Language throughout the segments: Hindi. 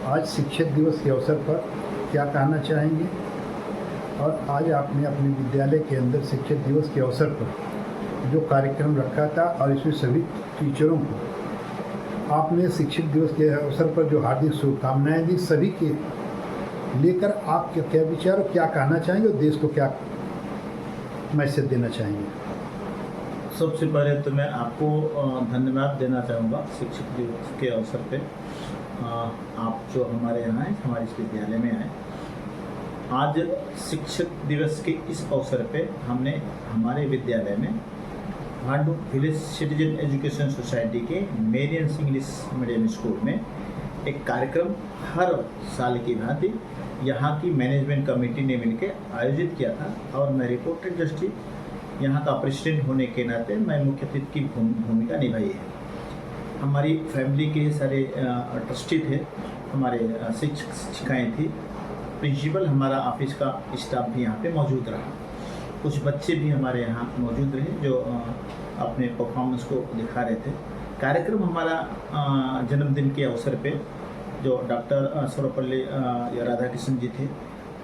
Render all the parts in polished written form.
आज शिक्षक दिवस के अवसर पर क्या कहना चाहेंगे? और आज आपने अपने विद्यालय के अंदर शिक्षक दिवस के अवसर पर जो कार्यक्रम रखा था और इसमें सभी टीचरों को आपने शिक्षक दिवस के अवसर पर जो हार्दिक शुभकामनाएं दी, सभी के लेकर आप क्या विचार और क्या कहना चाहेंगे और देश को क्या मैसेज देना चाहेंगे? सबसे पहले तो मैं आपको धन्यवाद देना चाहूँगा शिक्षक दिवस के अवसर पे। आप जो हमारे यहाँ हैं, हमारे इस विद्यालय में आए। आज शिक्षक दिवस के इस अवसर पे हमने हमारे विद्यालय में भांडू विलेज सिटीजन एजुकेशन सोसाइटी के मेरियंस इंग्लिश मीडियम स्कूल में एक कार्यक्रम हर साल की भांति यहाँ की मैनेजमेंट कमेटी ने मिलकर आयोजित किया था और मैं रिपोर्टर जस्टिस यहाँ का प्रेसिडेंट होने के नाते मैं मुख्य अतिथि की भूमिका निभाई है। हमारी फैमिली के सारे ट्रस्टी थे, हमारे शिक्षक शिक्षिकाएँ थी, प्रिंसिपल, हमारा ऑफिस का स्टाफ भी यहाँ पे मौजूद रहा। कुछ बच्चे भी हमारे यहाँ मौजूद रहे जो अपने परफॉर्मेंस को दिखा रहे थे। कार्यक्रम हमारा जन्मदिन के अवसर पे जो डॉक्टर सर्वपल्ली राधाकृष्णन जी थे,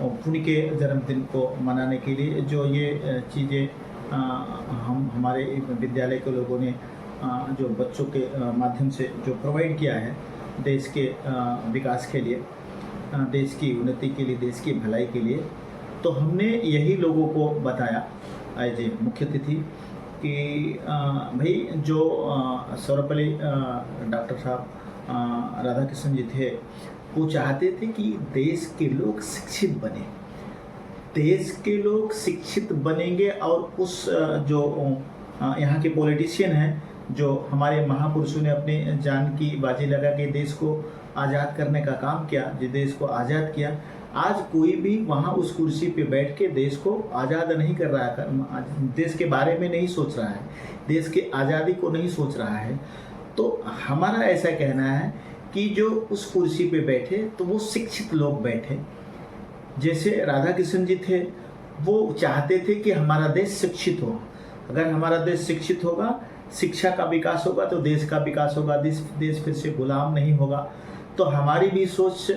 उनके जन्मदिन को मनाने के लिए जो ये चीज़ें हमारे विद्यालय के लोगों ने जो बच्चों के माध्यम से जो प्रोवाइड किया है देश के विकास के लिए, देश की उन्नति के लिए, देश की भलाई के लिए, तो हमने यही लोगों को बताया एज ए मुख्य अतिथि कि भाई जो सर्वपल्ली डॉक्टर साहब राधाकृष्णन जी थे, वो चाहते थे कि देश के लोग शिक्षित बने। देश के लोग शिक्षित बनेंगे और उस जो यहाँ के पॉलिटिशियन हैं, जो हमारे महापुरुषों ने अपने जान की बाजी लगा के देश को आज़ाद करने का काम किया, जिस देश को आज़ाद किया, आज कोई भी वहाँ उस कुर्सी पे बैठ के देश को आज़ाद नहीं कर रहा है, देश के बारे में नहीं सोच रहा है, देश की आज़ादी को नहीं सोच रहा है। तो हमारा ऐसा कहना है कि जो उस कुर्सी पे बैठे तो वो शिक्षित लोग बैठे। जैसे राधाकृष्णन जी थे, वो चाहते थे कि हमारा देश शिक्षित हो। अगर हमारा देश शिक्षित होगा, शिक्षा का विकास होगा तो देश का विकास होगा, देश फिर से गुलाम नहीं होगा। तो हमारी भी सोच,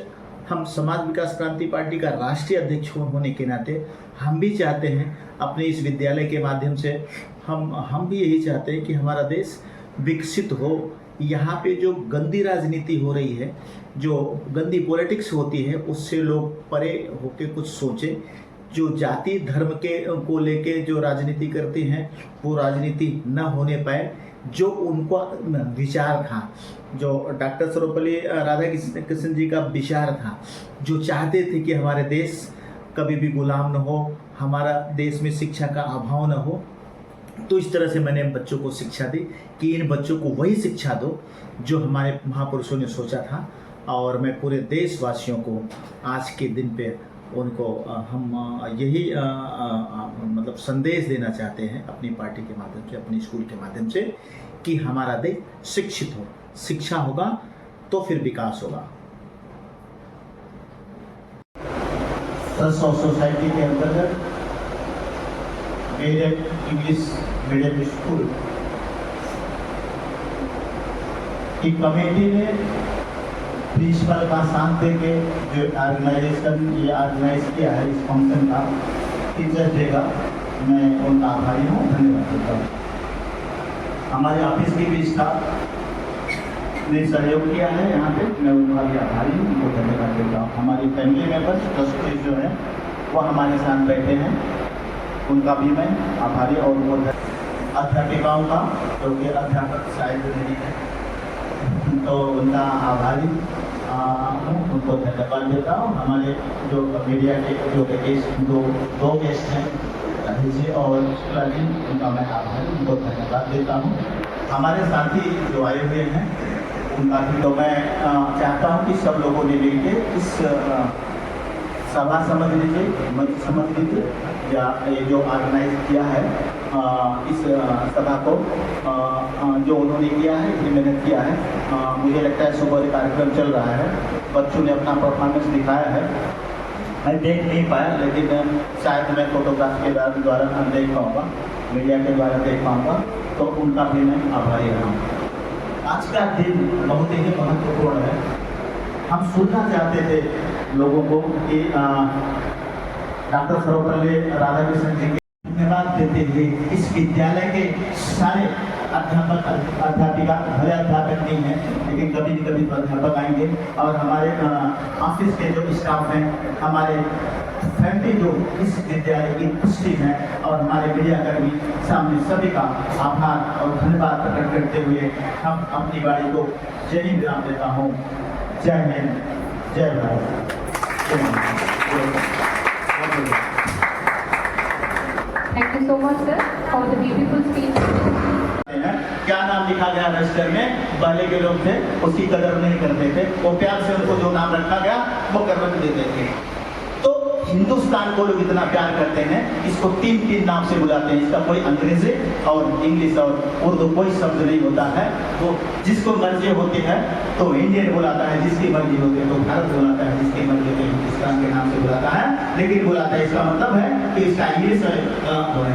हम समाज विकास क्रांति पार्टी का राष्ट्रीय अध्यक्ष होने के नाते हम भी चाहते हैं अपने इस विद्यालय के माध्यम से हम भी यही चाहते हैं कि हमारा देश विकसित हो। यहाँ पे जो गंदी राजनीति हो रही है, जो गंदी पॉलिटिक्स होती है, उससे लोग परे होके कुछ सोचें। जो जाति धर्म के को लेके जो राजनीति करते हैं, वो राजनीति न होने पाए। जो उनका विचार था, जो डॉक्टर सर्वपल्ली राधाकृष्णन जी का विचार था, जो चाहते थे कि हमारे देश कभी भी गुलाम न हो, हमारा देश में शिक्षा का अभाव न हो, तो इस तरह से मैंने बच्चों को शिक्षा दी कि इन बच्चों को वही शिक्षा दो जो हमारे महापुरुषों ने सोचा था। और मैं पूरे देशवासियों को आज के दिन पे उनको हम यही मतलब संदेश देना चाहते हैं अपनी पार्टी के माध्यम से, अपनी स्कूल के माध्यम से, कि हमारा देश शिक्षित हो। शिक्षा होगा तो फिर विकास होगा। सोसाइटी के अंतर्गत मेरे इंग्लिश मीडियम स्कूल की कमेटी ने प्रिंसिपल का साथ देके जो ऑर्गेनाइज किया है इस फंक्शन का, टीचर्स डे का, मैं उनका आभारी हूँ, धन्यवाद देता हूँ। हमारे ऑफिस की भी स्टाफ ने सहयोग किया है यहाँ पे, मैं उनका भी आभारी हूँ, उनको धन्यवाद देता हूँ। हमारी फैमिली मेंबर्स ट्रस्टी जो है वो हमारे साथ बैठे हैं, उनका भी मैं आभारी और वो अध्यापिकाओं का, क्योंकि अध्यापक शायद नहीं है तो उनका आभारी हूँ, उनको धन्यवाद देता हूँ। हमारे जो मीडिया के जो गेस्ट दो गेस्ट हैं, राही जी और शुक्ला जी, उनका मैं आभारी, उनको धन्यवाद देता हूँ। हमारे साथी जो आए हुए हैं उनका भी तो मैं चाहता हूँ कि सब लोगों ने मिलकर इस सभा समझ लीजिए या ये जो ऑर्गेनाइज किया है इस सभा को जो उन्होंने किया है, इतनी मेहनत किया है। मुझे लगता है सुबह कार्यक्रम चल रहा है, बच्चों ने अपना परफॉर्मेंस दिखाया है। मैं देख नहीं पाया, लेकिन शायद मैं फोटोग्राफ के द्वारा देख पाऊँगा, मीडिया के द्वारा देख पाऊँगा, तो उनका भी मैं आभारी रहा हूँ। आज का दिन बहुत ही महत्वपूर्ण है। हम सुनना चाहते थे लोगों को कि डॉक्टर सर्वपल्ली राधाकृष्णन जी के धन्यवाद देते हुए इस विद्यालय के सारे अध्यापक अध्यापिका, भले अध्यापक नहीं है लेकिन कभी न कभी तो अध्यापक आएंगे, और हमारे ऑफिस के जो स्टाफ हैं, हमारे फैमिली जो इस विद्यालय की पुष्टि है, और हमारे मीडियाकर्मी सामने सभी का आभार और धन्यवाद प्रकट करते हुए हम अपनी वाणी को जय हिंद विराम देता हूँ। जय हिंद, जय भारत, जय Hind. Thank you so much, sir, for the beautiful speech. क्या नाम लिखा गया रजिस्टर में, पहले के लोग थे उसकी कदर नहीं करते थे, वो प्यार से उनको जो नाम रखा गया वो करवट देते थे। तो हिंदुस्तान को लोग इतना प्यार करते हैं, इसको तीन तीन नाम से बुलाते हैं। इसका कोई अंग्रेजी और इंग्लिश और उर्दू कोई शब्द नहीं होता है। तो जिसको मर्जी होती है तो इंडियन बुलाता है, जिसकी मर्जी होती है तो भारत बुलाता है, जिसकी मर्जी होती है हिंदुस्तान के नाम से बुलाता है। लेकिन बुलाता है, इसका मतलब है कि इसका इंग्लिश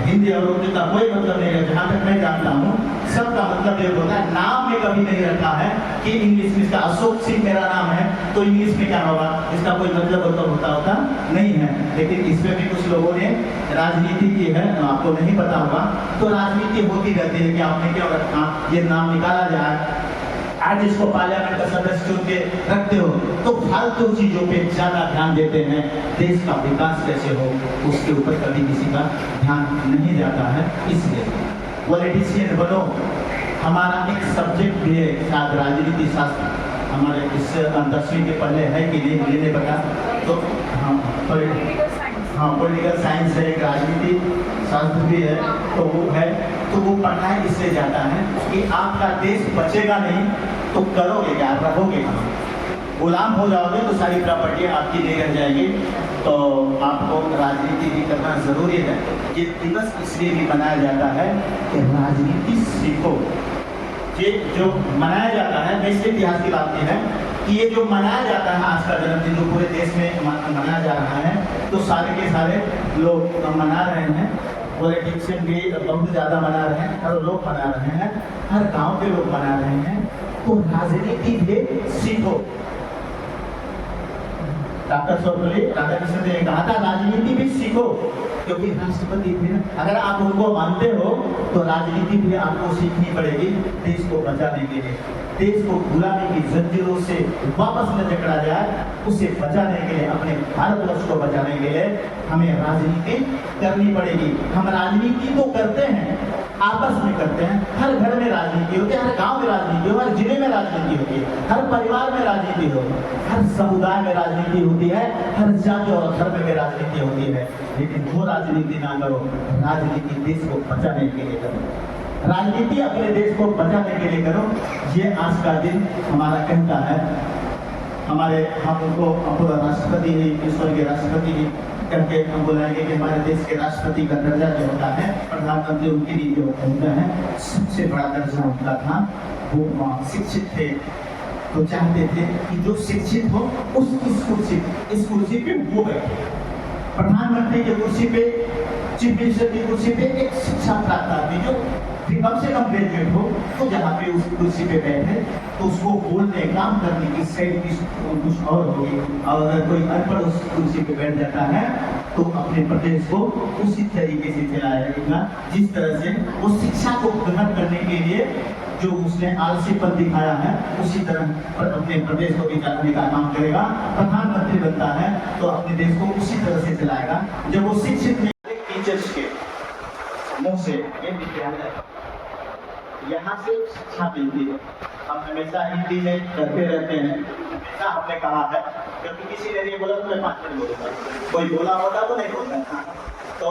हिंदी और उर्दू का कोई मतलब नहीं है। जहाँ तक मैं जानता हूँ सबका मतलब ये होता है, नाम में कभी नहीं रखा है कि इंग्लिश में इसका अशोक सिंह मेरा नाम है तो इंग्लिश में क्या होगा, इसका कोई मतलब होता नहीं है। लेकिन इसमें भी कुछ लोगों ने राजनीति की है, आपको नहीं पता होगा, तो राजनीति होती रहती है कि आपने क्या रखा, ये नाम निकाला जाए। आज इसको पार्लियामेंट का सदस्य चुन के रखते हो तो फालतू चीजों पे ज्यादा ध्यान देते हैं। देश का विकास कैसे हो उसके ऊपर कभी किसी का ध्यान नहीं जाता है। इसलिए पॉलिटिशियन बनो, हमारा एक सब्जेक्ट भी है शायद राजनीति शास्त्र, हमारे इस 10वीं के पहले है कि नहीं मुझे नहीं पता। तो हाँ पॉलिटिकल साइंस है, एक राजनीति शास्त्र भी है, तो वो है। तो वो पढ़ाई इससे जाता है कि आपका देश बचेगा नहीं तो करोगे क्या, रहोगे कहाँ, गुलाम हो जाओगे तो सारी प्रॉपर्टी आपकी नहीं रह जाएगी। तो आपको राजनीति भी करना जरूरी है। ये दिवस इसलिए भी मनाया जाता है कि राजनीति सीखो। ये जो मनाया जाता है, मैं इसलिए इतिहास की बात की है कि ये जो मनाया जाता है आज का जन्मदिन जो पूरे देश में मनाया जा रहा है, तो सारे के सारे लोग मना रहे हैं। पॉलिटिशियन भी बहुत ज़्यादा मना रहे हैं, हर लोग मना रहे हैं, हर गांव के लोग मना रहे हैं। तो राजनीति भी सीखो। डॉक्टर सर्वपल्ली राधाकृष्णन जी ने कहा था राजनीति भी सीखो, क्योंकि राष्ट्रपति थे ना। अगर आप उनको मानते हो तो राजनीति भी आपको सीखनी पड़ेगी देश को बचाने के लिए। देश को गुलामी की जंजीरों से वापस न जकड़ा जाए, उसे बचाने के लिए, अपने भारतवर्ष को बचाने के लिए हमें राजनीति करनी पड़ेगी। हम राजनीति तो करते हैं, आपस में करते हैं, हर घर में राजनीति होती है, हर गांव में राजनीति हो, हर जिले में राजनीति होती है, हर परिवार में राजनीति हो, हर समुदाय में राजनीति होती है, हर जाति और धर्म में राजनीति होती है। लेकिन वो राजनीति ना करो, राजनीति देश को बचाने के लिए करो, राजनीति अपने देश को बचाने के लिए करो। ये आज का दिन हमारा कहता है। हम उनको राष्ट्रपति ईश्वर के राष्ट्रपति करके हम बुलाएंगे कि हमारे देश के राष्ट्रपति का दर्जा जो होता है, प्रधानमंत्री उनके लिए जो होता है, सबसे बड़ा दर्जा उनका था। वो शिक्षित थे तो चाहते थे कि जो शिक्षित हो इस कुर्सी पे वो बैठे। प्रधानमंत्री की कुर्सी पे, चीफ मिनिस्टर की कुर्सी पे एक शिक्षा प्राप्त आदमी जो कम से कम ग्रेजुएट हो, तो जहाँ पे उस कुर्सी पे बैठे तो उसको बोलने काम करने की शैली कुछ और होगी। और अगर कोई अनपढ़ उस कुर्सी पे बैठ जाता है तो अपने प्रदेश को उसी तरीके से चलाएगा जिस तरह से वो शिक्षा को ग्रहण करने के लिए जो उसने आलसीपन दिखाया है, उसी तरह अपने प्रदेश को भी चलाने का काम करेगा। प्रधानमंत्री बनता है तो अपने देश को उसी तरह से चलाएगा जब वो शिक्षित टीचर्स के मुंह से ये विद्यालय यहाँ से शिक्षा मिलती है। हम हमेशा हिंदी में करते रहते हैं, हमेशा हमने कहा है, क्योंकि किसी ने नहीं बोला तो मैं 5 मिनट बोलूँगा, कोई बोला होता तो नहीं बोलता। तो